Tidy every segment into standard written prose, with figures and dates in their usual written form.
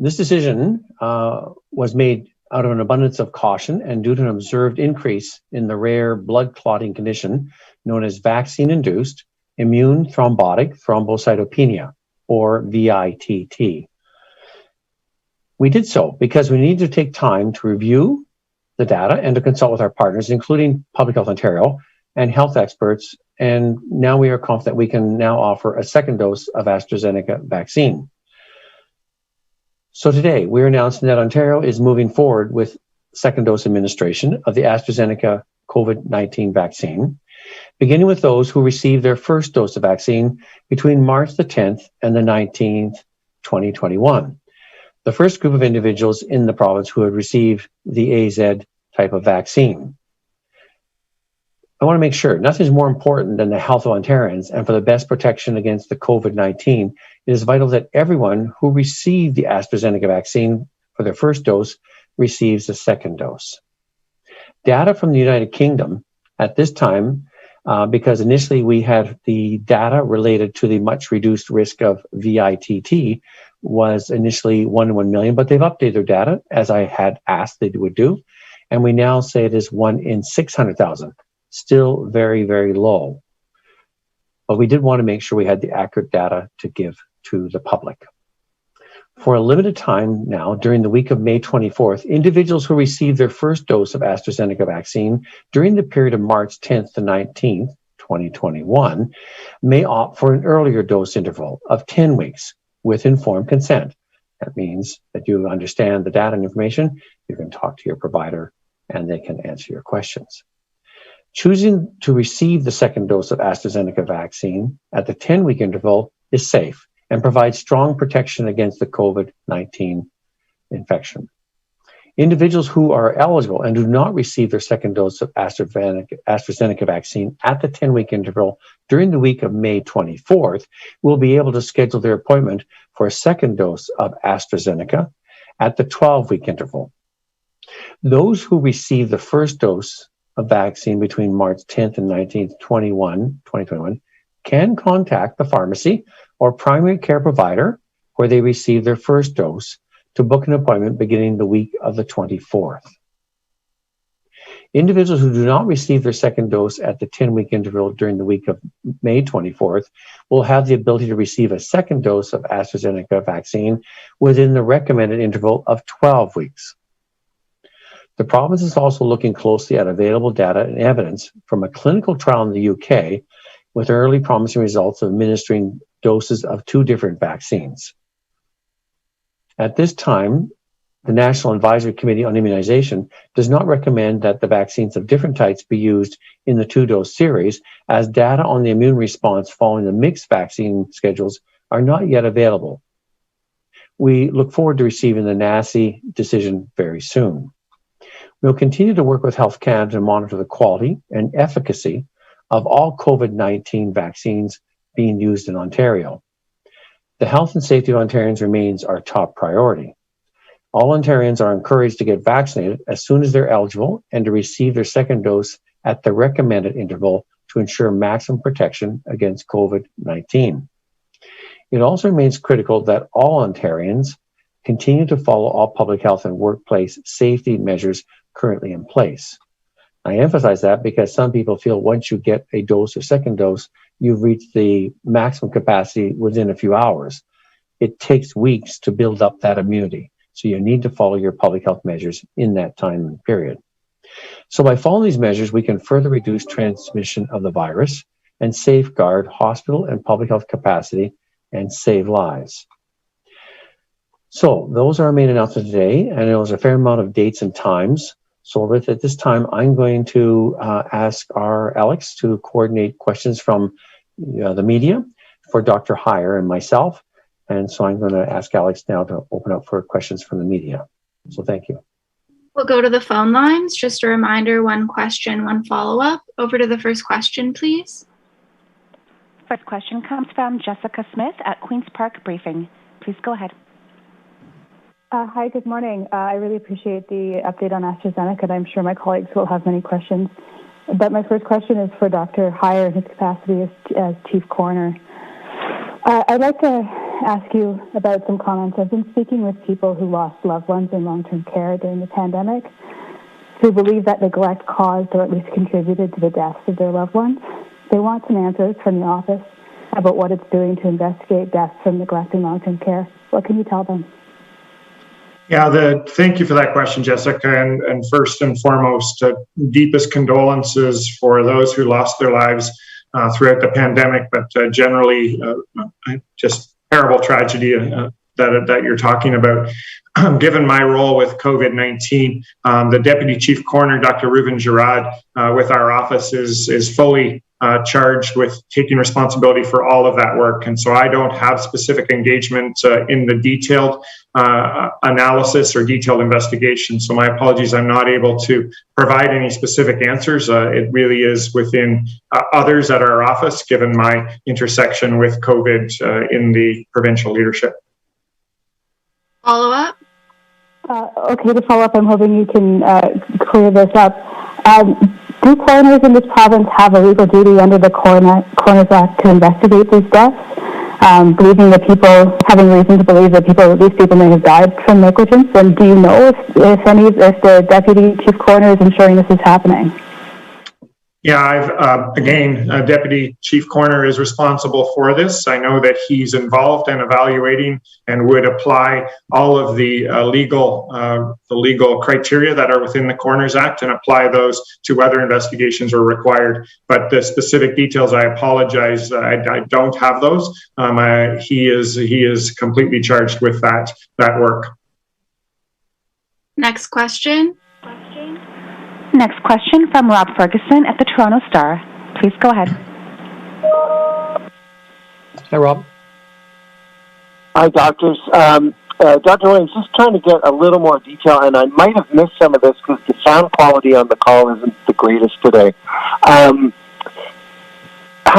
This decision was made out of an abundance of caution and due to an observed increase in the rare blood clotting condition known as vaccine-induced immune thrombotic thrombocytopenia, or VITT. We did so because we needed to take time to review the data and to consult with our partners, including Public Health Ontario and health experts, and now we are confident we can now offer a second dose of AstraZeneca vaccine. So today, we're announcing that Ontario is moving forward with second dose administration of the AstraZeneca COVID-19 vaccine, beginning with those who received their first dose of vaccine between March the 10th and the 19th, 2021. The first group of individuals in the province who had received the AZ type of vaccine. I want to make sure nothing is more important than the health of Ontarians, and for the best protection against the COVID-19, it is vital that everyone who received the AstraZeneca vaccine for their first dose receives a second dose. Data from the United Kingdom at this time, because initially we had the data related to the much reduced risk of VITT, was initially 1 in 1 million, but they've updated their data as I had asked they would do, and we now say it is 1 in 600,000. Still very, very low. But we did want to make sure we had the accurate data to give to the public. For a limited time now, during the week of May 24th, individuals who received their first dose of AstraZeneca vaccine during the period of March 10th to 19th, 2021, may opt for an earlier dose interval of 10 weeks with informed consent. That means that you understand the data and information, you can talk to your provider, and they can answer your questions. Choosing to receive the second dose of AstraZeneca vaccine at the 10-week interval is safe and provides strong protection against the COVID-19 infection. Individuals who are eligible and do not receive their second dose of AstraZeneca vaccine at the 10-week interval during the week of May 24th will be able to schedule their appointment for a second dose of AstraZeneca at the 12-week interval. Those who receive the first dose of vaccine between March 10th and 19th, 2021, can contact the pharmacy or primary care provider where they received their first dose to book an appointment beginning the week of the 24th. Individuals who do not receive their second dose at the 10-week interval during the week of May 24th will have the ability to receive a second dose of AstraZeneca vaccine within the recommended interval of 12 weeks. The province is also looking closely at available data and evidence from a clinical trial in the UK with early promising results of administering doses of 2 different vaccines. At this time, the National Advisory Committee on Immunization does not recommend that the vaccines of different types be used in the 2-dose series, as data on the immune response following the mixed vaccine schedules are not yet available. We look forward to receiving the NACI decision very soon. We'll continue to work with Health Canada to monitor the quality and efficacy of all COVID-19 vaccines being used in Ontario. The health and safety of Ontarians remains our top priority. All Ontarians are encouraged to get vaccinated as soon as they're eligible and to receive their second dose at the recommended interval to ensure maximum protection against COVID-19. It also remains critical that all Ontarians continue to follow all public health and workplace safety measures currently in place. I emphasize that because some people feel once you get a dose or second dose, you've reached the maximum capacity within a few hours. It takes weeks to build up that immunity. So you need to follow your public health measures in that time period. So by following these measures, we can further reduce transmission of the virus and safeguard hospital and public health capacity and save lives. So those are our main announcements today, and there was a fair amount of dates and times. So at this time, I'm going to ask our Alex to coordinate questions from the media for Dr. Heyer and myself. And so I'm going to ask Alex now to open up for questions from the media. So thank you. We'll go to the phone lines. Just a reminder, 1 question, 1 follow-up. Over to the first question, please. First question comes from Jessica Smith at Queen's Park Briefing. Please go ahead. Hi, good morning. I really appreciate the update on AstraZeneca, and I'm sure my colleagues will have many questions. But my first question is for Dr. Heyer in his capacity as Chief Coroner. I'd like to ask you about some comments. I've been speaking with people who lost loved ones in long-term care during the pandemic, who believe that neglect caused or at least contributed to the deaths of their loved ones. They want some answers from the office about what it's doing to investigate deaths from neglect in long-term care. What can you tell them? Yeah, thank you for that question, Jessica. And first and foremost, deepest condolences for those who lost their lives throughout the pandemic, but generally just terrible tragedy that you're talking about. Given my role with COVID-19, the Deputy Chief Coroner, Dr. Reuven Girard, with our office is fully charged with taking responsibility for all of that work. And so I don't have specific engagement in the detailed analysis or detailed investigation. So my apologies, I'm not able to provide any specific answers. It really is within others at our office, given my intersection with COVID in the provincial leadership. Follow up? Okay, to follow up, I'm hoping you can clear this up. Do coroners in this province have a legal duty under the Coroners Act to investigate these deaths, believing that people, having reason to believe that these people may have died from negligence? And do you know if the Deputy Chief Coroner is ensuring this is happening? Yeah, again, Deputy Chief Coroner is responsible for this. I know that he's involved in evaluating and would apply all of the legal criteria that are within the Coroners Act and apply those to whether investigations are required. But the specific details, I apologize, I don't have those. He is completely charged with that work. Next question. Next question from Rob Ferguson at the Toronto Star. Please go ahead. Hi, Rob. Hi, doctors. Dr. Williams, just trying to get a little more detail, and I might have missed some of this because the sound quality on the call isn't the greatest today. How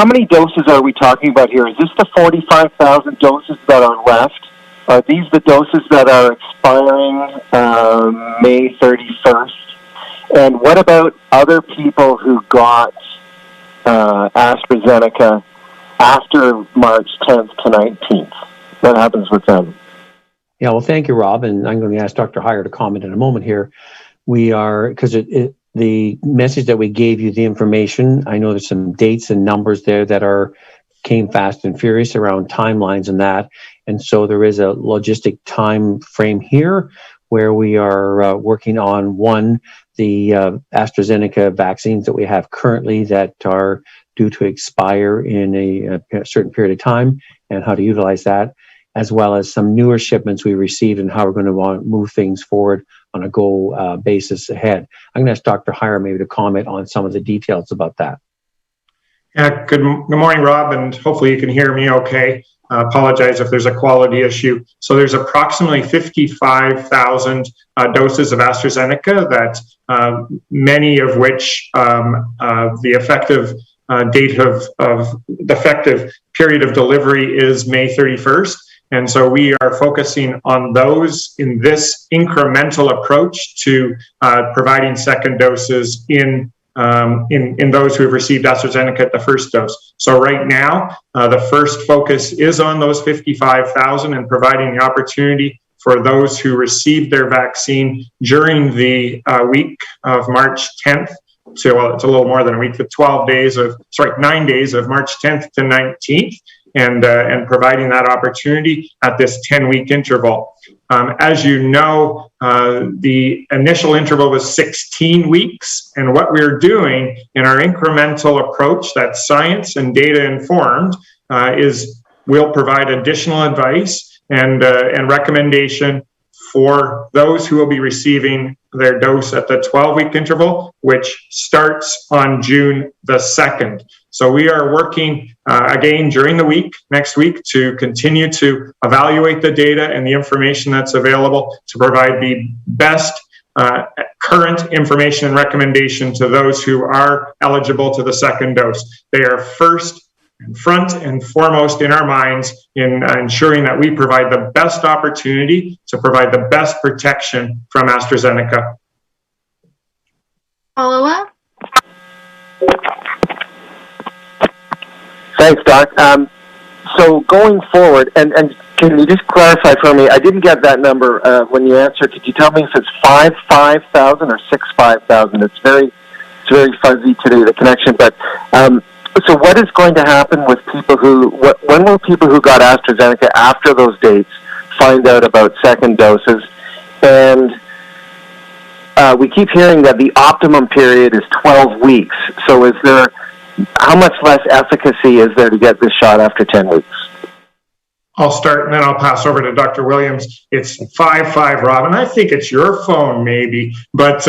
many doses are we talking about here? Is this the 45,000 doses that are left? Are these the doses that are expiring May 31st? And what about other people who got AstraZeneca after March 10th to 19th? What happens with them? Yeah, well, thank you, Rob. And I'm going to ask Dr. Heyer to comment in a moment here. We are, because the message that we gave you, the information, I know there's some dates and numbers there that came fast and furious around timelines and that. And so there is a logistic time frame here where we are working on the AstraZeneca vaccines that we have currently that are due to expire in a certain period of time and how to utilize that, as well as some newer shipments we received and how we're going to want to move things forward on a go basis ahead. I'm going to ask Dr. Heyer maybe to comment on some of the details about that. Yeah, good morning, Rob, and hopefully you can hear me okay. Apologize if there's a quality issue. So there's approximately 55,000 doses of AstraZeneca that many of which the effective date of the effective period of delivery is May 31st. And so we are focusing on those in this incremental approach to providing second doses in those who have received AstraZeneca at the first dose. So right now, the first focus is on those 55,000 and providing the opportunity for those who received their vaccine during the week of March 10th to, well, it's a little more than a week, but 9 days of March 10th to 19th, and providing that opportunity at this 10-week interval. As you know, the initial interval was 16 weeks, and what we're doing in our incremental approach that's science and data informed is we'll provide additional advice and recommendation for those who will be receiving their dose at the 12-week interval, which starts on June the 2nd. So we are working again during the week, next week, to continue to evaluate the data and the information that's available to provide the best current information and recommendation to those who are eligible to the second dose. They are first and front and foremost in our minds in ensuring that we provide the best opportunity to provide the best protection from AstraZeneca. Follow up? Thanks, Doc. So going forward, and Can you just clarify for me? I didn't get that number when you answered. Could you tell me if it's 5,000 or 6,000? It's very fuzzy today, the connection. But so what is going to happen with people who? When will people who got AstraZeneca after those dates find out about second doses? And we keep hearing that the optimum period is 12 weeks. So is there? How much less efficacy is there to get this shot after 10 weeks? I'll start and then I'll pass over to Dr. Williams. It's 5-5, Rob, and I think it's your phone maybe, but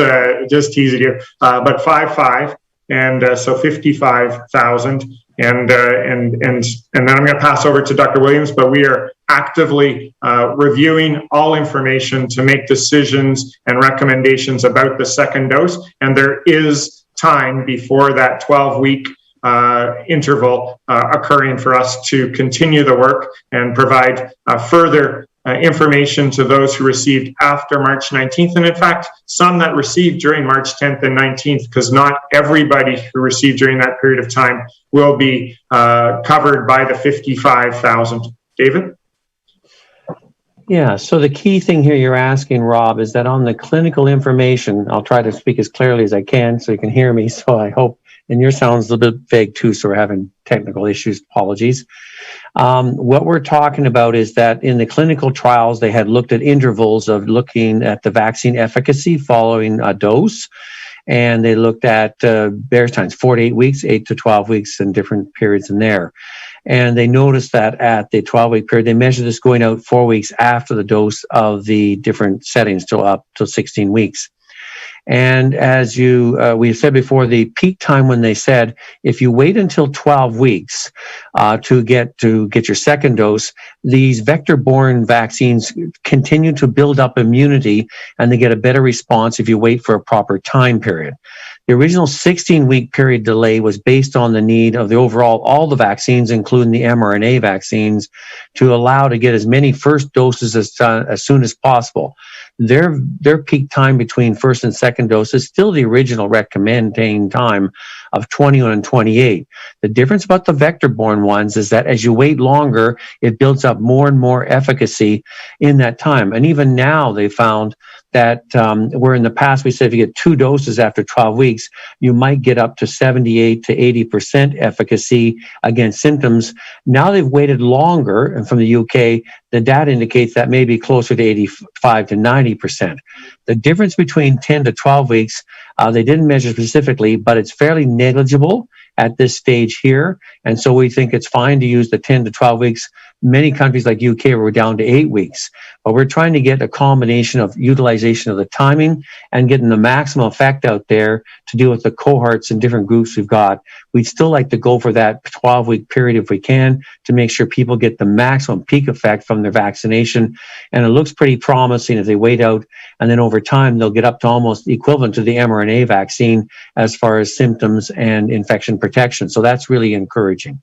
just teasing you. But 5-5, and so 55,000, and then I'm going to pass over to Dr. Williams. But we are actively reviewing all information to make decisions and recommendations about the second dose, and there is time before that 12-week interval occurring for us to continue the work and provide further information to those who received after March 19th. And in fact, some that received during March 10th and 19th, because not everybody who received during that period of time will be covered by the 55,000. David? Yeah, so the key thing here you're asking, Rob, is that on the clinical information, I'll try to speak as clearly as I can so you can hear me, so I hope, and your sound's a little bit vague too, so we're having technical issues, apologies. What we're talking about is that in the clinical trials, they had looked at intervals of looking at the vaccine efficacy following a dose, and they looked at various times, 4 to 8 weeks, 8 to 12 weeks, and different periods in there. And they noticed that at the 12-week period, they measured this going out 4 weeks after the dose of the different settings, till up to 16 weeks. And as we said before, the peak time when they said, if you wait until 12 weeks to get your second dose, these vector-borne vaccines continue to build up immunity, and they get a better response if you wait for a proper time period. The original 16-week period delay was based on the need of the overall, all the vaccines, including the mRNA vaccines, to allow to get as many first doses as soon as possible. Their peak time between first and second dose is still the original recommended time of 21 and 28. The difference about the vector-borne ones is that as you wait longer, it builds up more and more efficacy in that time. And even now they found that where in the past we said if you get 2 doses after 12 weeks, you might get up to 78 to 80% efficacy against symptoms. Now they've waited longer, and from the UK, the data indicates that may be closer to 85 to 90%. The difference between 10 to 12 weeks, they didn't measure specifically, but it's fairly negligible at this stage here. And so we think it's fine to use the 10 to 12 weeks. Many countries like UK were down to 8 weeks, but we're trying to get a combination of utilization of the timing and getting the maximum effect out there to deal with the cohorts and different groups we've got. We'd still like to go for that 12-week period if we can to make sure people get the maximum peak effect from their vaccination. And it looks pretty promising if they wait out, and then over time they'll get up to almost equivalent to the mRNA vaccine as far as symptoms and infection protection. So that's really encouraging.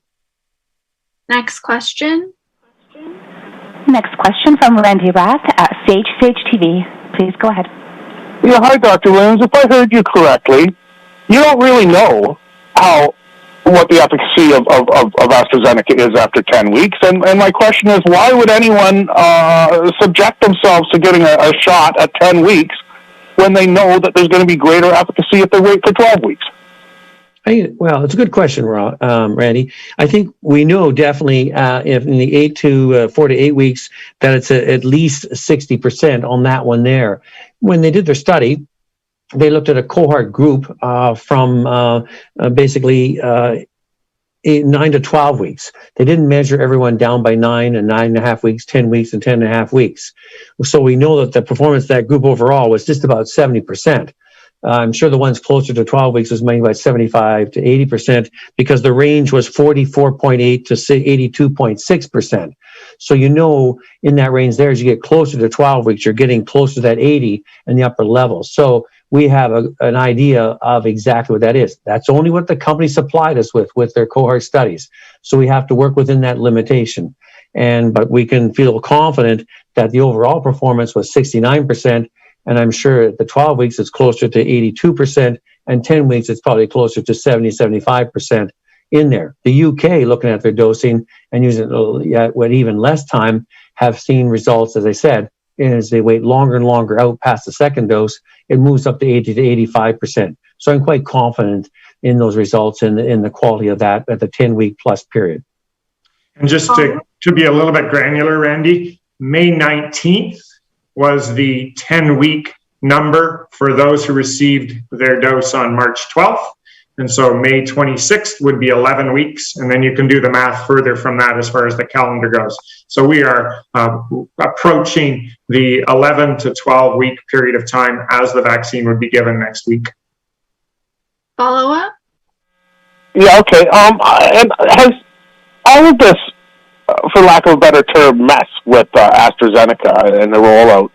Next question. Next question from Randy Rath at Sage TV. Please go ahead. Yeah, hi, Dr. Williams. If I heard you correctly, you don't really know what the efficacy of AstraZeneca is after 10 weeks. And my question is, why would anyone subject themselves to getting a shot at 10 weeks when they know that there's going to be greater efficacy if they wait for 12 weeks? Well, it's a good question, Randy. I think we know definitely if in the 4 to 8 weeks that it's at least 60% on that one there. When they did their study, they looked at a cohort group from basically 9 to 12 weeks. They didn't measure everyone down by 9 and 9.5 weeks, 10 weeks, and 10.5 weeks. So we know that the performance of that group overall was just about 70%. I'm sure the ones closer to 12 weeks was maybe about 75 to 80% because the range was 44.8 to 82.6%. So you know in that range there, as you get closer to 12 weeks, you're getting closer to that 80 in the upper level. So we have an idea of exactly what that is. That's only what the company supplied us with their cohort studies. So we have to work within that limitation. But we can feel confident that the overall performance was 69%. And I'm sure at the 12 weeks, it's closer to 82%, and 10 weeks, it's probably closer to 75% in there. The UK, looking at their dosing and using it with even less time, have seen results, as I said, as they wait longer and longer out past the second dose, it moves up to 80 to 85%. So I'm quite confident in those results and in the quality of that at the 10-week plus period. And just to be a little bit granular, Randy, May 19th was the 10-week number for those who received their dose on March 12th. And so May 26th would be 11 weeks. And then you can do the math further from that as far as the calendar goes. So we are approaching the 11 to 12 week period of time as the vaccine would be given next week. Follow up? Yeah, okay. And has all of this, for lack of a better term, mess with AstraZeneca and the rollout,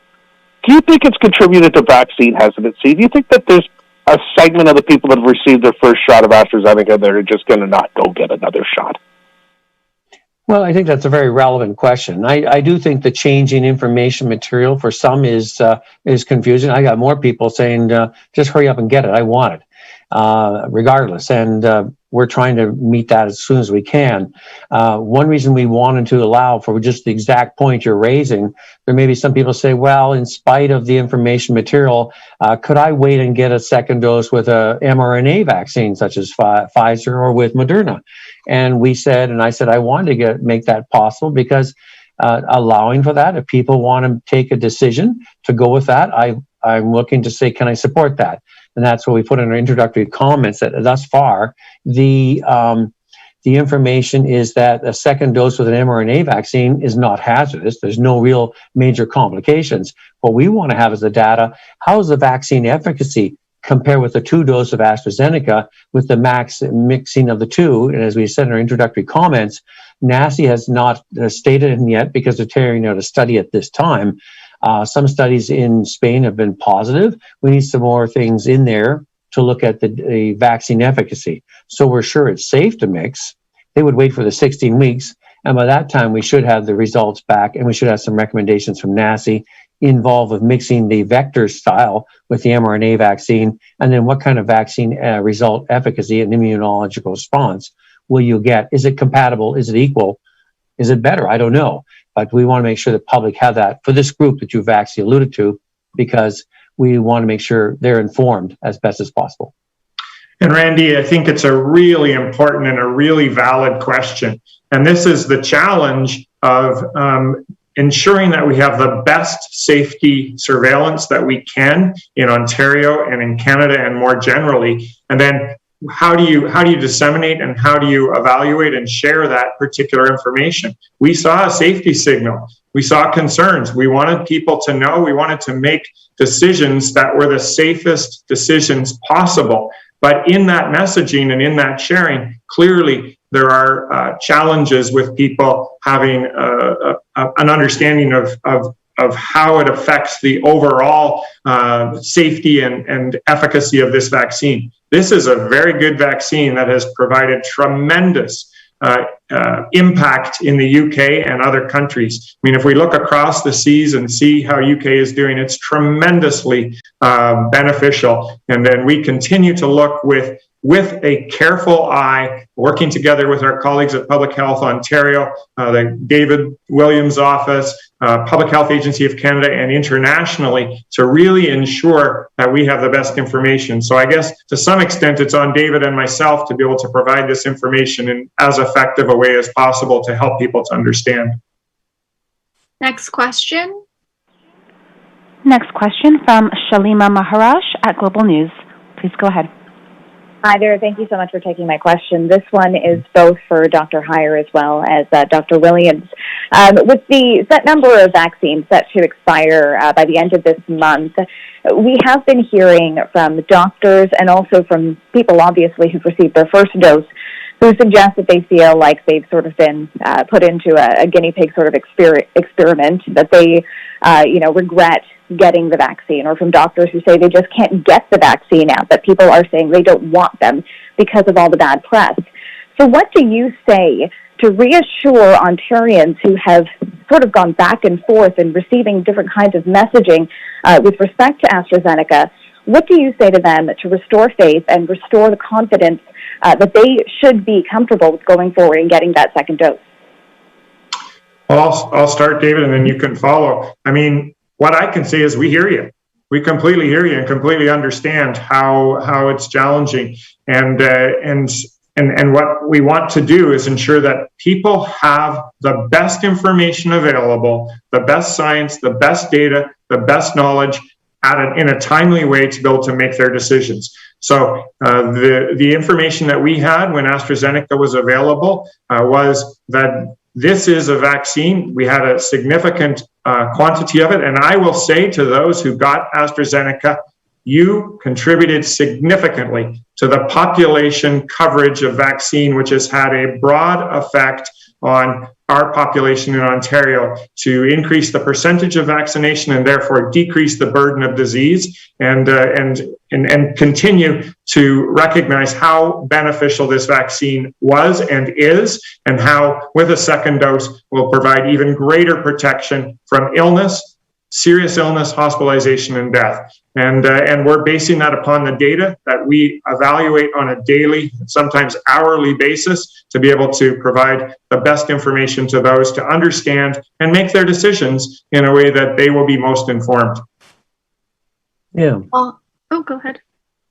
do you think it's contributed to vaccine hesitancy? Do you think that there's a segment of the people that have received their first shot of AstraZeneca that are just going to not go get another shot? Well, I think that's a very relevant question. I do think the changing information material for some is confusing. I got more people saying, just hurry up and get it. I want it, regardless. And we're trying to meet that as soon as we can. One reason we wanted to allow for just the exact point you're raising, there may be some people say, well, in spite of the information material, could I wait and get a second dose with a mRNA vaccine such as Pfizer or with Moderna? And we said, and I said, I wanted to make that possible because allowing for that, if people want to take a decision to go with that, I'm looking to say, can I support that? And that's what we put in our introductory comments, that thus far, the information is that a second dose with an mRNA vaccine is not hazardous. There's no real major complications. What we want to have is the data. How is the vaccine efficacy compare with the 2-dose of AstraZeneca with the mixing of the two? And as we said in our introductory comments, NACI has not stated it yet because they're carrying out a study at this time. Some studies in Spain have been positive. We need some more things in there to look at the vaccine efficacy. So we're sure it's safe to mix. They would wait for the 16 weeks. And by that time, we should have the results back and we should have some recommendations from NACI involved with mixing the vector style with the mRNA vaccine. And then what kind of vaccine result efficacy and immunological response will you get? Is it compatible? Is it equal? Is it better? I don't know. But we want to make sure the public have that for this group that you've actually alluded to, because we want to make sure they're informed as best as possible. And Randy, I think it's a really important and a really valid question. And this is the challenge of ensuring that we have the best safety surveillance that we can in Ontario and in Canada and more generally. And then how do you disseminate and how do you evaluate and share that particular information? We saw a safety signal. We saw concerns. We wanted people to know. We wanted to make decisions that were the safest decisions possible. But in that messaging and in that sharing, clearly there are challenges with people having an understanding of how it affects the overall safety and efficacy of this vaccine. This is a very good vaccine that has provided tremendous impact in the UK and other countries. I mean, if we look across the seas and see how UK is doing, it's tremendously beneficial. And then we continue to look with a careful eye, working together with our colleagues at Public Health Ontario, the David Williams Office, Public Health Agency of Canada, and internationally to really ensure that we have the best information. So I guess to some extent it's on David and myself to be able to provide this information in as effective a way as possible to help people to understand. Next question. Next question from Shalima Maharaj at Global News. Please go ahead. Hi there. Thank you so much for taking my question. This one is both for Dr. Heyer as well as Dr. Williams. With the set number of vaccines set to expire by the end of this month, we have been hearing from doctors and also from people, obviously, who've received their first dose, who suggest that they feel like they've sort of been put into a guinea pig sort of experiment, that they, regret getting the vaccine, or from doctors who say they just can't get the vaccine out, that people are saying they don't want them because of all the bad press. So what do you say to reassure Ontarians who have sort of gone back and forth and receiving different kinds of messaging with respect to AstraZeneca? What do you say to them to restore faith and restore the confidence that they should be comfortable with going forward and getting that second dose? Well, I'll start, David, and then you can follow. I mean, what I can say is we hear you. We completely hear you and completely understand how it's challenging. And what we want to do is ensure that people have the best information available, the best science, the best data, the best knowledge in a timely way to be able to make their decisions. So the information that we had when AstraZeneca was available was that this is a vaccine. We had a significant quantity of it. And I will say to those who got AstraZeneca, you contributed significantly to the population coverage of vaccine, which has had a broad effect on our population in Ontario to increase the percentage of vaccination and therefore decrease the burden of disease and continue to recognize how beneficial this vaccine was and is, and how with a second dose will provide even greater protection from illness, serious illness, hospitalization, and death. And we're basing that upon the data that we evaluate on a daily, sometimes hourly basis to be able to provide the best information to those to understand and make their decisions in a way that they will be most informed. Yeah. Oh, go ahead.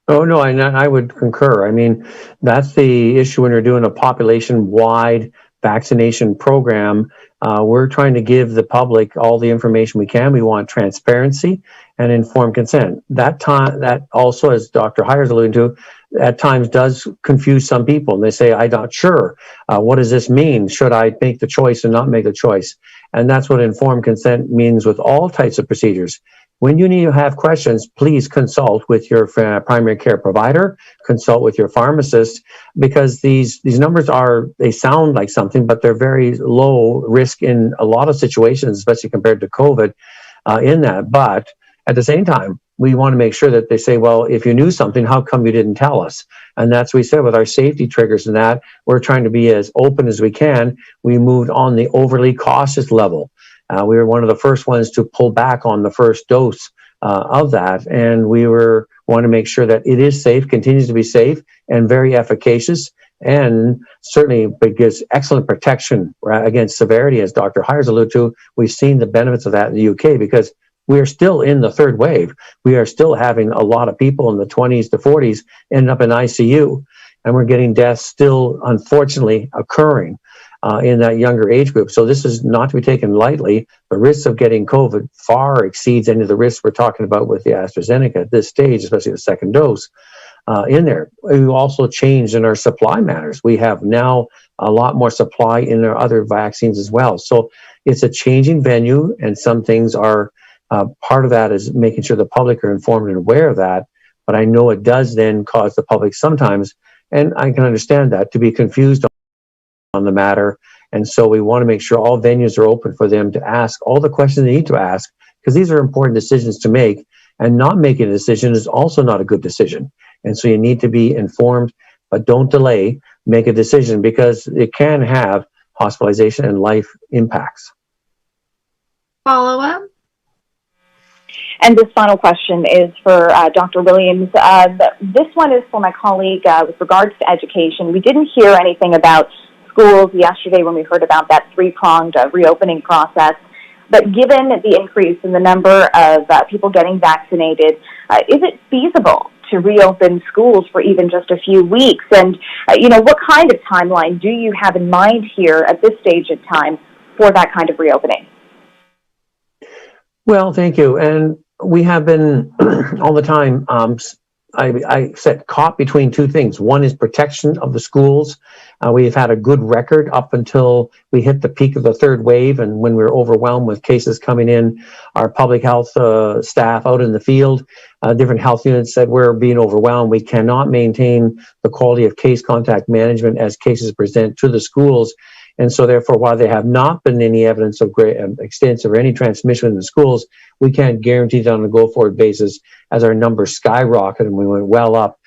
Oh, no, I would concur. I mean, that's the issue when you're doing a population-wide vaccination program. We're trying to give the public all the information we can. We want transparency and informed consent. That also, as Dr. Hires alluded to, at times does confuse some people. And they say, I'm not sure. What does this mean? Should I make the choice or not make the choice? And that's what informed consent means with all types of procedures. When you need to have questions, please consult with your primary care provider, consult with your pharmacist, because these numbers they sound like something, but they're very low risk in a lot of situations, especially compared to COVID in that. But at the same time, we want to make sure that they say, well, if you knew something, how come you didn't tell us? And that's what we said with our safety triggers and that. We're trying to be as open as we can. We moved on the overly cautious level. We were one of the first ones to pull back on the first dose of that. And we want to make sure that it is safe, continues to be safe and very efficacious. And certainly gives excellent protection against severity, as Dr. Hires alluded to. We've seen the benefits of that in the UK because we are still in the third wave. We are still having a lot of people in the 20s to 40s end up in ICU. And we're getting deaths still, unfortunately, occurring in that younger age group. So this is not to be taken lightly. The risks of getting COVID far exceeds any of the risks we're talking about with the AstraZeneca at this stage, especially the second dose in there. We've also changed in our supply matters. We have now a lot more supply in our other vaccines as well. So it's a changing venue, and some things are part of that is making sure the public are informed and aware of that. But I know it does then cause the public sometimes, and I can understand that, to be confused on the matter. And so we want to make sure all venues are open for them to ask all the questions they need to ask, because these are important decisions to make, and not making a decision is also not a good decision. And so you need to be informed, but don't delay, make a decision, because it can have hospitalization and life impacts. Follow up. And this final question is for Dr. Williams. This one is for my colleague with regards to education. We didn't hear anything about schools yesterday when we heard about that three-pronged reopening process. But given the increase in the number of people getting vaccinated, is it feasible to reopen schools for even just a few weeks? And, what kind of timeline do you have in mind here at this stage of time for that kind of reopening? Well, thank you. And we have been all the time, I said, caught between two things. One is protection of the schools. We've had a good record up until we hit the peak of the third wave, and when we were overwhelmed with cases coming in, our public health staff out in the field, different health units said we're being overwhelmed. We cannot maintain the quality of case contact management as cases present to the schools. And so therefore, while there have not been any evidence of great extensive or any transmission in the schools, we can't guarantee that on a go-forward basis as our numbers skyrocketed and we went well up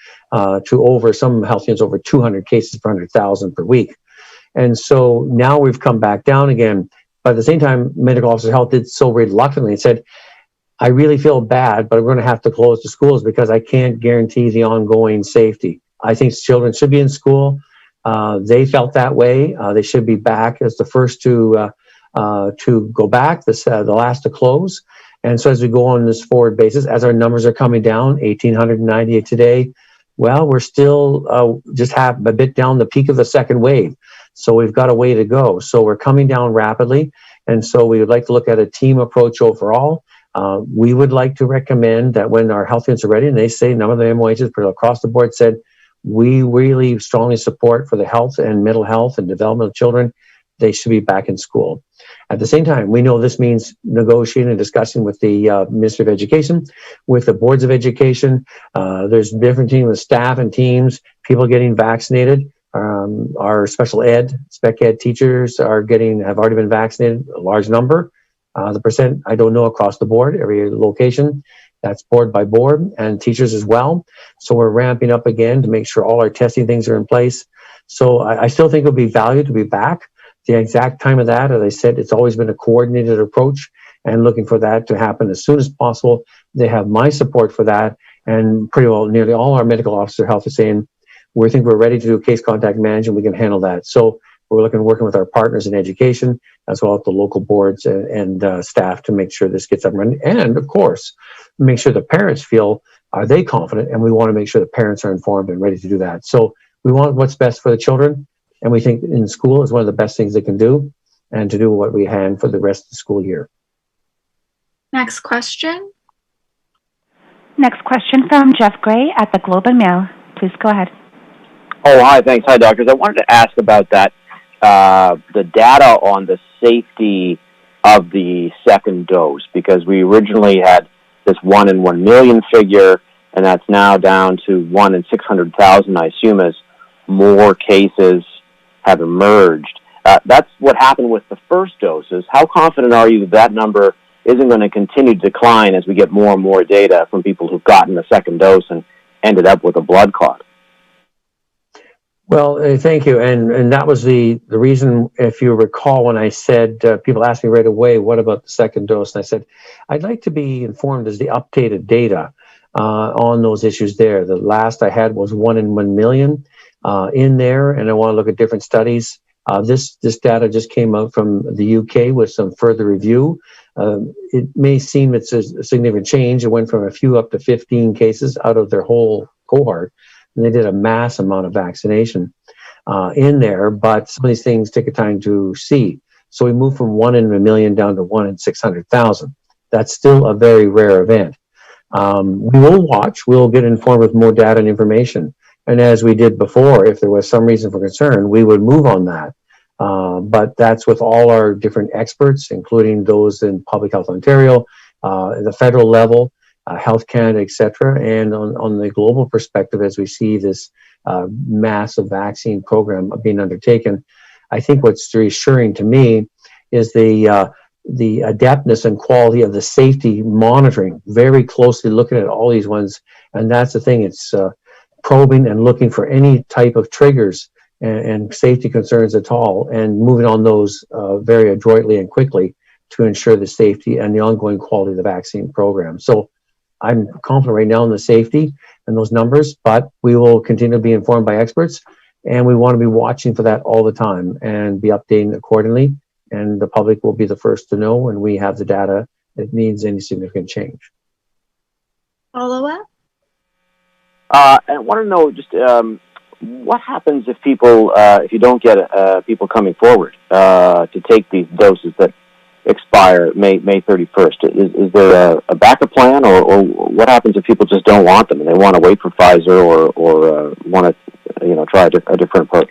to over, some health units, over 200 cases per 100,000 per week. And so now we've come back down again. But at the same time, Medical Officers of Health did so reluctantly and said, I really feel bad, but we're going to have to close the schools because I can't guarantee the ongoing safety. I think children should be in school. They felt that way. They should be back as the first to to go back, the last to close. And so as we go on this forward basis, as our numbers are coming down, 1,898 today, well, we're still just have a bit down the peak of the second wave. So we've got a way to go. So we're coming down rapidly. And so we would like to look at a team approach overall. We would like to recommend that when our health units are ready, and they say, none of the MOHs across the board said, we really strongly support for the health and mental health and development of children, they should be back in school. At the same time, we know this means negotiating and discussing with the Ministry of Education, with the boards of education. There's different teams with staff and teams, people getting vaccinated. Our special ed, spec ed teachers have already been vaccinated, a large number. The percent, I don't know across the board, every location. That's board by board, and teachers as well. So we're ramping up again to make sure all our testing things are in place. So I still think it'll be valued to be back. The exact time of that, as I said, it's always been a coordinated approach and looking for that to happen as soon as possible. They have my support for that, and pretty well nearly all our medical officer health is saying, we think we're ready to do case contact management, we can handle that. So we're working with our partners in education, as well as the local boards and staff to make sure this gets up and running. And of course, make sure the parents feel, are they confident? And we want to make sure the parents are informed and ready to do that. So we want what's best for the children. And we think in school is one of the best things they can do, and to do what we can for the rest of the school year. Next question. Next question from Jeff Gray at the Globe and Mail. Please go ahead. Oh, hi, thanks. Hi, doctors. I wanted to ask about that, the data on the safety of the second dose, because we originally had this 1 in 1 million figure, and that's now down to 1 in 600,000, I assume, as more cases have emerged. That's what happened with the first doses. How confident are you that that number isn't going to continue to decline as we get more and more data from people who've gotten the second dose and ended up with a blood clot? Well, thank you. And that was the reason, if you recall, when I said, people asked me right away, what about the second dose? And I said, I'd like to be informed as the updated data on those issues there. The last I had was 1 in 1 million in there, and I want to look at different studies. This data just came out from the UK with some further review. It may seem it's a significant change. It went from a few up to 15 cases out of their whole cohort. And they did a mass amount of vaccination in there, but some of these things take a time to see. So we moved from 1 in 1 million down to 1 in 600,000. That's still a very rare event. We will watch, we'll get informed with more data and information. And as we did before, if there was some reason for concern, we would move on that. But that's with all our different experts, including those in Public Health Ontario, at the federal level, Health Canada, et cetera, and on the global perspective, as we see this massive vaccine program being undertaken. I think what's reassuring to me is the adeptness and quality of the safety monitoring, very closely looking at all these ones. And that's the thing, it's probing and looking for any type of triggers and safety concerns at all, and moving on those very adroitly and quickly to ensure the safety and the ongoing quality of the vaccine program. So I'm confident right now in the safety and those numbers, but we will continue to be informed by experts, and we want to be watching for that all the time and be updating accordingly. And the public will be the first to know when we have the data that needs any significant change. Follow-up? I want to know just what happens if people, if you don't get people coming forward to take these doses that expire May 31st? Is there a backup plan, or what happens if people just don't want them and they want to wait for Pfizer or want to try a different approach?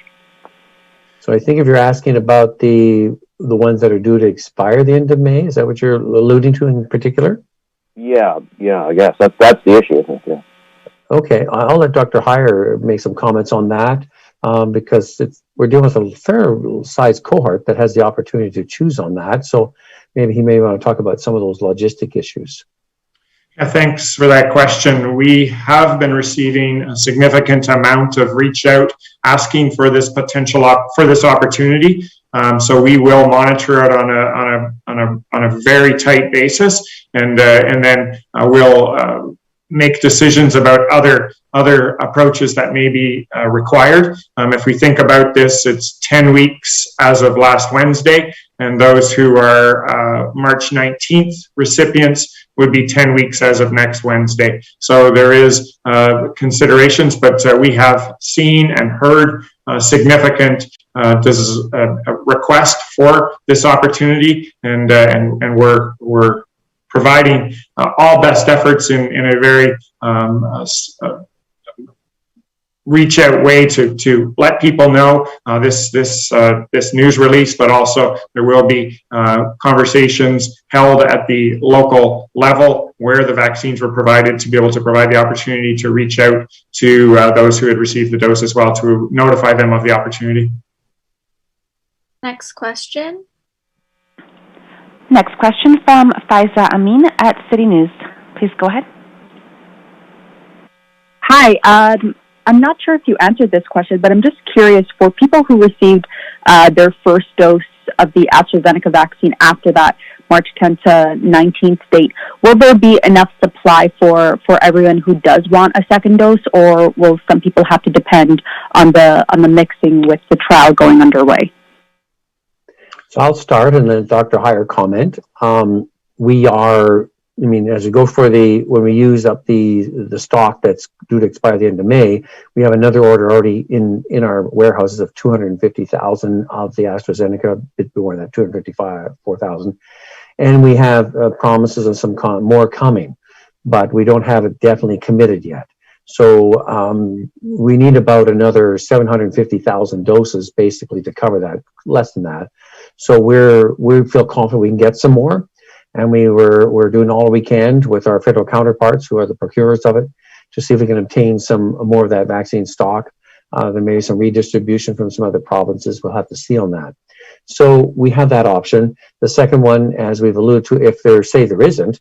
So I think if you're asking about the ones that are due to expire the end of May, is that what you're alluding to in particular? Yeah, I guess that's the issue, I think. Yeah. Okay, I'll let Dr. Heyer make some comments on that, because we're dealing with a fair size cohort that has the opportunity to choose on that. So maybe he may want to talk about some of those logistic issues. Yeah, thanks for that question. We have been receiving a significant amount of reach out asking for this potential for this opportunity. So we will monitor it on a very tight basis, and then we'll make decisions about other approaches that may be required. If we think about this, it's 10 weeks as of last Wednesday, and those who are March 19th recipients would be 10 weeks as of next Wednesday. So there is considerations, but we have seen and heard significant request for this opportunity, and we're providing all best efforts in a very reach out way to let people know this news release, but also there will be conversations held at the local level where the vaccines were provided to be able to provide the opportunity to reach out to those who had received the dose as well, to notify them of the opportunity. Next question. Next question from Faiza Amin at City News. Please go ahead. Hi. I'm not sure if you answered this question, but I'm just curious, for people who received their first dose of the AstraZeneca vaccine after that March 10th to 19th date, will there be enough supply for everyone who does want a second dose, or will some people have to depend on the mixing with the trial going underway? So I'll start and then Dr. Heyer comment. As we go for when we use up the stock that's due to expire at the end of May, we have another order already in our warehouses of 250,000 of the AstraZeneca, a bit more than that, 254,000. And we have promises of some more coming, but we don't have it definitely committed yet. So we need about another 750,000 doses basically to cover that, less than that. So we feel confident we can get some more. And we're doing all we can with our federal counterparts, who are the procurers of it, to see if we can obtain some more of that vaccine stock. There may be some redistribution from some other provinces. We'll have to see on that. So we have that option. The second one, as we've alluded to, if there isn't,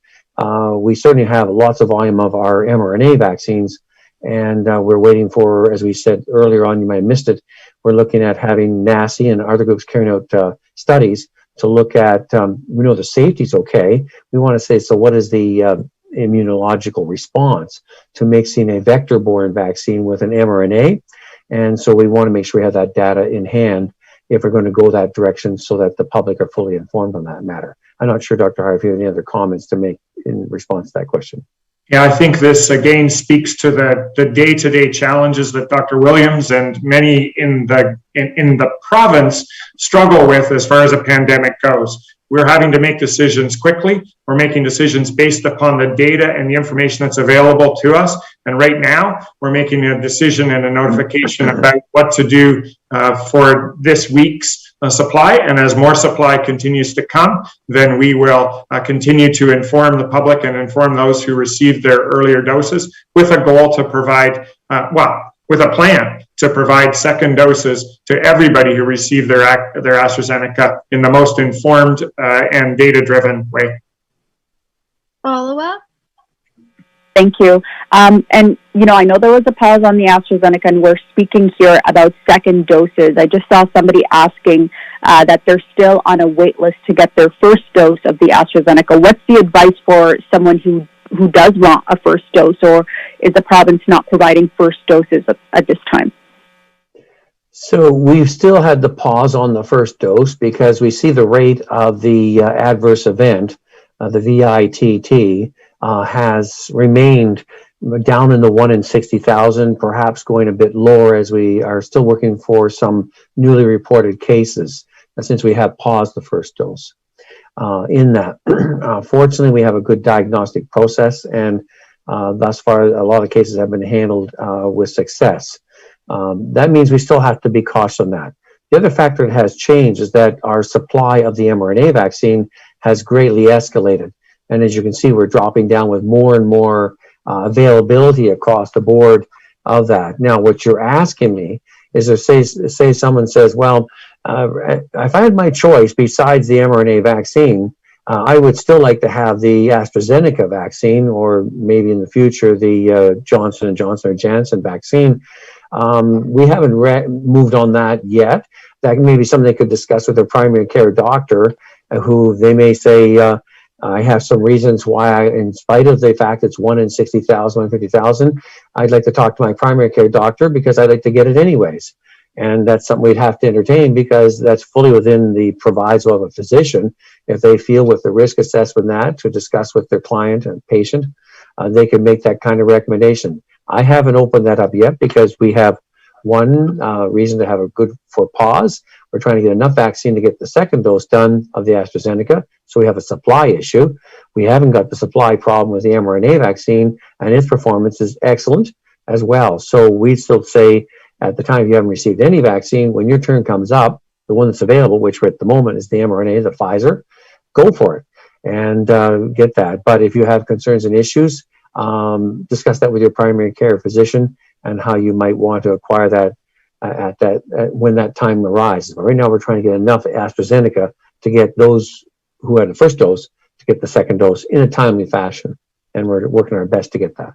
we certainly have lots of volume of our mRNA vaccines, and we're waiting for, as we said earlier on, you might have missed it, we're looking at having NACI and other groups carrying out studies to look at, we know the safety's okay. We want to say, so what is the immunological response to mixing a vector-borne vaccine with an mRNA? And so we want to make sure we have that data in hand if we're going to go that direction, so that the public are fully informed on that matter. I'm not sure, Dr. Heyer, if you have any other comments to make in response to that question. Yeah, I think this again speaks to the day-to-day challenges that Dr. Williams and many in the province struggle with as far as a pandemic goes. We're having to make decisions quickly. We're making decisions based upon the data and the information that's available to us. And right now, we're making a decision and a notification about what to do for this week's supply. And as more supply continues to come, then we will continue to inform the public and inform those who received their earlier doses, with a goal to provide, with a plan to provide second doses to everybody who received their AstraZeneca in the most informed and data-driven way. Follow-up? Thank you. And, I know there was a pause on the AstraZeneca, and we're speaking here about second doses. I just saw somebody asking that they're still on a wait list to get their first dose of the AstraZeneca. What's the advice for someone who does want a first dose, or is the province not providing first doses at this time? So we've still had the pause on the first dose because we see the rate of the adverse event, the VITT, has remained down in the 1 in 60,000, perhaps going a bit lower as we are still working for some newly reported cases since we have paused the first dose. In that, fortunately, we have a good diagnostic process, and thus far, a lot of cases have been handled with success. That means we still have to be cautious on that. The other factor that has changed is that our supply of the mRNA vaccine has greatly escalated. And as you can see, we're dropping down with more and more availability across the board of that. Now, what you're asking me is, say someone says, well, if I had my choice besides the mRNA vaccine, I would still like to have the AstraZeneca vaccine, or maybe in the future the Johnson & Johnson or Janssen vaccine. We haven't moved on that yet. That may be something they could discuss with their primary care doctor, who they may say, I have some reasons why, in spite of the fact it's 1 in 60,000, 150,000, I'd like to talk to my primary care doctor because I'd like to get it anyways. And that's something we'd have to entertain because that's fully within the proviso of a physician. If they feel with the risk assessment that to discuss with their client and patient, they can make that kind of recommendation. I haven't opened that up yet because we have one reason to have a good for pause. We're trying to get enough vaccine to get the second dose done of the AstraZeneca. So we have a supply issue. We haven't got the supply problem with the mRNA vaccine, and its performance is excellent as well. So we still say at the time you haven't received any vaccine, when your turn comes up, the one that's available, which at the moment is the mRNA, the Pfizer, go for it and get that. But if you have concerns and issues, discuss that with your primary care physician and how you might want to acquire that when that time arises. But right now we're trying to get enough AstraZeneca to get those who had the first dose to get the second dose in a timely fashion. And we're working our best to get that.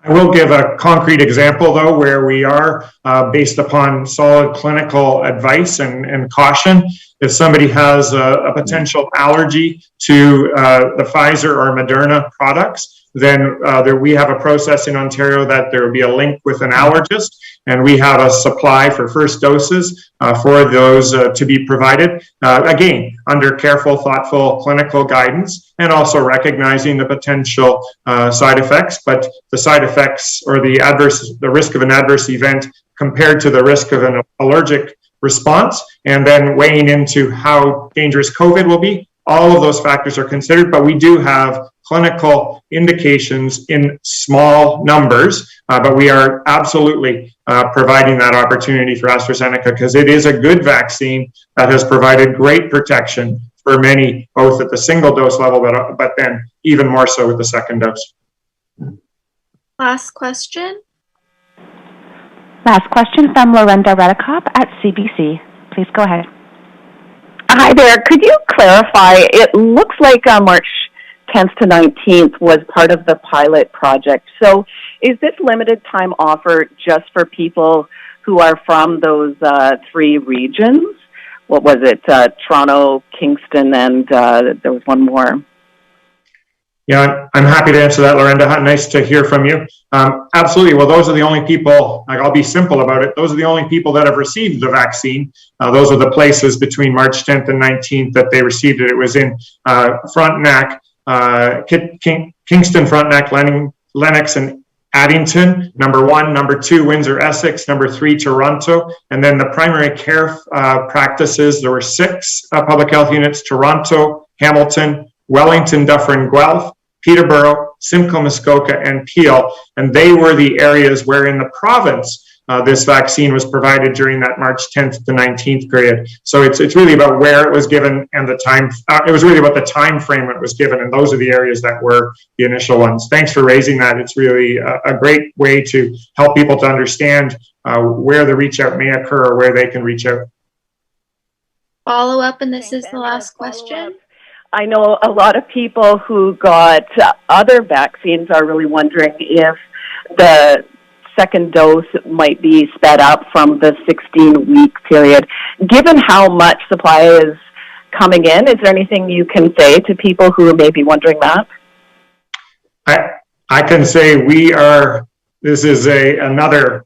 I will give a concrete example, though, where we are based upon solid clinical advice and caution. If somebody has a potential allergy to the Pfizer or Moderna products, then we have a process in Ontario that there will be a link with an allergist, and we have a supply for first doses for those to be provided, again, under careful, thoughtful clinical guidance, and also recognizing the potential side effects, but the side effects or the risk of an adverse event compared to the risk of an allergic response, and then weighing into how dangerous COVID will be. All of those factors are considered, but we do have clinical indications in small numbers, but we are absolutely providing that opportunity for AstraZeneca because it is a good vaccine that has provided great protection for many, both at the single dose level, but then even more so with the second dose. Last question. Last question from Lorenda Redekop at CBC. Please go ahead. Hi there. Could you clarify? It looks like March 10th to 19th was part of the pilot project. So is this limited time offer just for people who are from those three regions? What was it? Toronto, Kingston, and there was one more. Yeah, I'm happy to answer that, Lorenda. Nice to hear from you. Absolutely. Well, those are the only people, I'll be simple about it. Those are the only people that have received the vaccine. Those are the places between March 10th and 19th that they received it. It was in Frontenac, Kingston, Frontenac, Lennox, and Addington, number 1, number 2, Windsor, Essex, number 3, Toronto, and then the primary care practices, there were 6 public health units, Toronto, Hamilton, Wellington, Dufferin, Guelph, Peterborough, Simcoe, Muskoka, and Peel, and they were the areas where in the province this vaccine was provided during that March 10th to 19th period. So it's really about where it was given and the time. It was really about the time frame when it was given, and those are the areas that were the initial ones. Thanks for raising that. It's really a great way to help people to understand where the reach out may occur or where they can reach out. Follow up, and this is the last question. I know a lot of people who got other vaccines are really wondering if the second dose might be sped up from the 16-week period. Given how much supply is coming in, is there anything you can say to people who may be wondering that? I can say this is another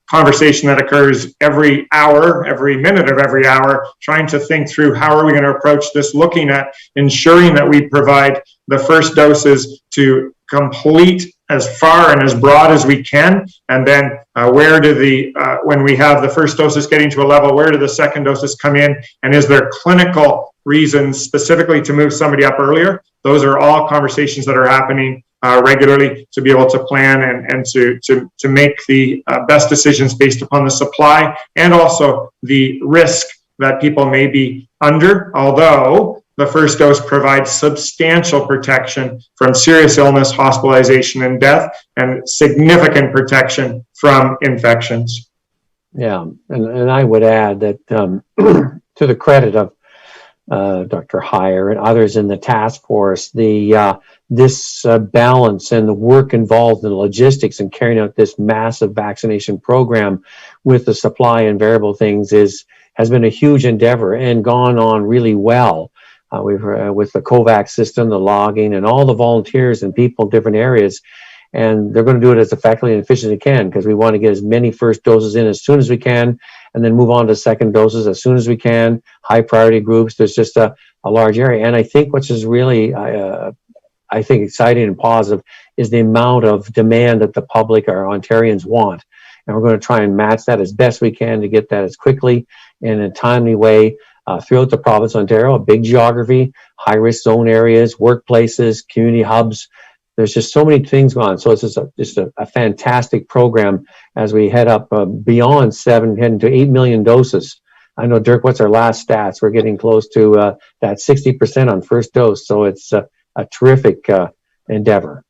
conversation that occurs every hour, every minute of every hour, trying to think through how are we going to approach this, looking at ensuring that we provide the first doses to complete as far and as broad as we can, and then where do when we have the first doses getting to a level, where do the second doses come in, and is there clinical reasons specifically to move somebody up earlier? Those are all conversations that are happening regularly to be able to plan and to make the best decisions based upon the supply and also the risk that people may be under, although the first dose provides substantial protection from serious illness, hospitalization, and death, and significant protection from infections. Yeah, and I would add that to the credit of Dr. Heyer and others in the task force, this balance and the work involved in the logistics and carrying out this massive vaccination program with the supply and variable things has been a huge endeavor and gone on really well. We've with the COVAX system, the logging, and all the volunteers and people in different areas. And they're going to do it as effectively and efficiently as they can, because we want to get as many first doses in as soon as we can, and then move on to second doses as soon as we can. High priority groups. There's just a large area. And I think what's is really, I think, exciting and positive is the amount of demand that the public or Ontarians want. And we're going to try and match that as best we can to get that as quickly and in a timely way throughout the province of Ontario. A big geography, high-risk zone areas, workplaces, community hubs. There's just so many things going on. So it's just a fantastic program as we head up beyond 7, heading to 8 million doses. I know, Dirk, what's our last stats? We're getting close to that 60% on first dose. So it's a terrific endeavor.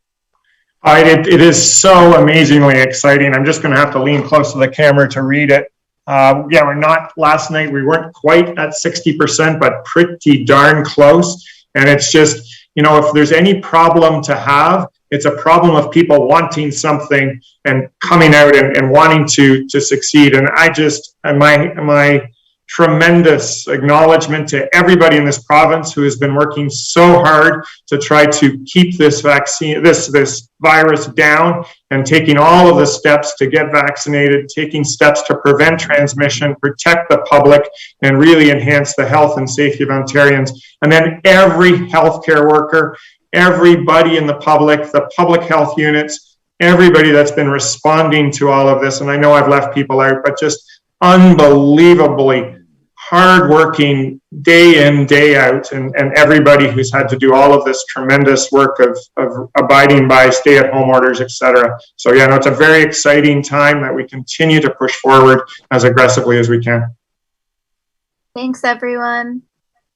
It is so amazingly exciting. I'm just going to have to lean close to the camera to read it. Yeah, we're not, last night we weren't quite at 60%, but pretty darn close. And it's just, you know, if there's any problem to have, it's a problem of people wanting something and coming out and wanting to succeed. And I just, and my tremendous acknowledgement to everybody in this province who has been working so hard to try to keep this vaccine, this virus down, and taking all of the steps to get vaccinated, taking steps to prevent transmission, protect the public, and really enhance the health and safety of Ontarians. And then every healthcare worker, everybody in the public health units, everybody that's been responding to all of this. And I know I've left people out, but just unbelievably hardworking day in, day out, and everybody who's had to do all of this tremendous work of abiding by stay-at-home orders, etc. So yeah, no, it's a very exciting time that we continue to push forward as aggressively as we can. Thanks, everyone.